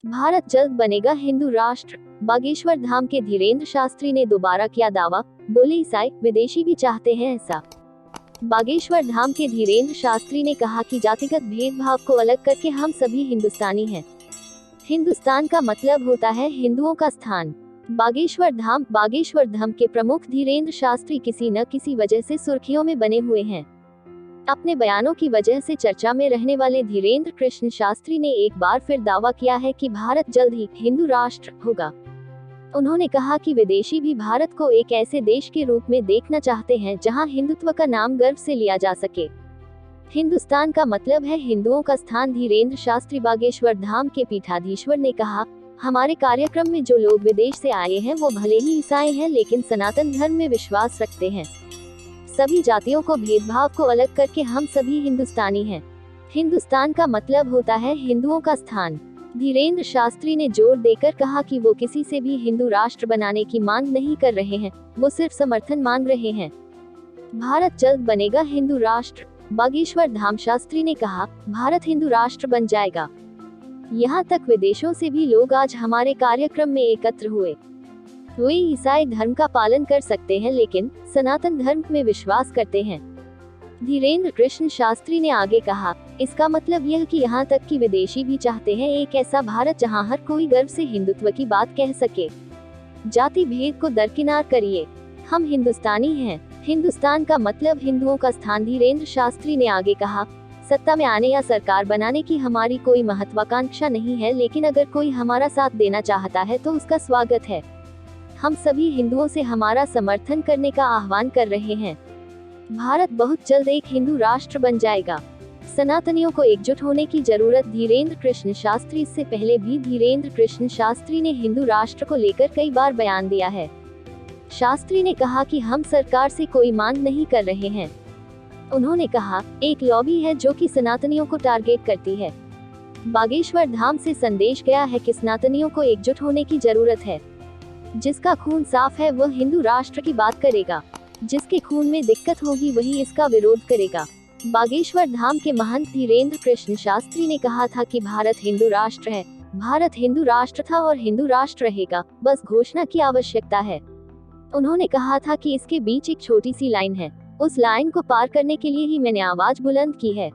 भारत जल्द बनेगा हिंदू राष्ट्र। बागेश्वर धाम के धीरेन्द्र शास्त्री ने दोबारा किया दावा, बोले ईसाई विदेशी भी चाहते हैं ऐसा। बागेश्वर धाम के धीरेन्द्र शास्त्री ने कहा कि जातिगत भेदभाव को अलग करके हम सभी हिंदुस्तानी हैं। हिंदुस्तान का मतलब होता है हिंदुओं का स्थान। बागेश्वर धाम के प्रमुख धीरेन्द्र शास्त्री किसी न किसी वजह से सुर्खियों में बने हुए हैं। अपने बयानों की वजह से चर्चा में रहने वाले धीरेन्द्र कृष्ण शास्त्री ने एक बार फिर दावा किया है कि भारत जल्द ही हिंदू राष्ट्र होगा। उन्होंने कहा कि विदेशी भी भारत को एक ऐसे देश के रूप में देखना चाहते हैं जहां हिंदुत्व का नाम गर्व से लिया जा सके। हिंदुस्तान का मतलब है हिंदुओं का स्थान। धीरेन्द्र शास्त्री बागेश्वर धाम के पीठाधीश्वर ने कहा, हमारे कार्यक्रम में जो लोग विदेश से आए हैं वो भले ही ईसाई हैं लेकिन सनातन धर्म में विश्वास रखते हैं। सभी जातियों को भेदभाव को अलग करके हम सभी हिंदुस्तानी हैं। हिंदुस्तान का मतलब होता है हिंदुओं का स्थान। धीरेन्द्र शास्त्री ने जोर देकर कहा कि वो किसी से भी हिंदू राष्ट्र बनाने की मांग नहीं कर रहे हैं, वो सिर्फ समर्थन मांग रहे हैं। भारत जल्द बनेगा हिंदू राष्ट्र। बागेश्वर धाम शास्त्री ने कहा, भारत हिंदू राष्ट्र बन जाएगा। यहाँ तक विदेशों से भी लोग आज हमारे कार्यक्रम में एकत्र हुए। वे ईसाई धर्म का पालन कर सकते हैं लेकिन सनातन धर्म में विश्वास करते हैं। धीरेन्द्र कृष्ण शास्त्री ने आगे कहा, इसका मतलब यह कि यहाँ तक कि विदेशी भी चाहते हैं एक ऐसा भारत जहाँ हर कोई गर्व से हिंदुत्व की बात कह सके। जाति भेद को दरकिनार करिए, हम हिंदुस्तानी हैं। हिंदुस्तान का मतलब हिंदुओं का स्थान। धीरेन्द्र शास्त्री ने आगे कहा, सत्ता में आने या सरकार बनाने की हमारी कोई महत्वाकांक्षा नहीं है, लेकिन अगर कोई हमारा साथ देना चाहता है तो उसका स्वागत है। हम सभी हिंदुओं से हमारा समर्थन करने का आह्वान कर रहे हैं। भारत बहुत जल्द एक हिंदू राष्ट्र बन जाएगा। सनातनियों को एकजुट होने की जरूरत। धीरेन्द्र कृष्ण शास्त्री। इससे पहले भी धीरेन्द्र कृष्ण शास्त्री ने हिंदू राष्ट्र को लेकर कई बार बयान दिया है। शास्त्री ने कहा कि हम सरकार से कोई मांग नहीं कर रहे हैं। उन्होंने कहा, एक लॉबी है जो कि सनातनियों को टारगेट करती है। बागेश्वर धाम से संदेश गया है कि सनातनियों को एकजुट होने की जरूरत है। जिसका खून साफ है वह हिंदू राष्ट्र की बात करेगा, जिसके खून में दिक्कत होगी वही इसका विरोध करेगा। बागेश्वर धाम के महंत धीरेन्द्र कृष्ण शास्त्री ने कहा था कि भारत हिंदू राष्ट्र है। भारत हिंदू राष्ट्र था और हिंदू राष्ट्र रहेगा, बस घोषणा की आवश्यकता है। उन्होंने कहा था कि इसके बीच एक छोटी सी लाइन है, उस लाइन को पार करने के लिए ही मैंने आवाज बुलंद की है।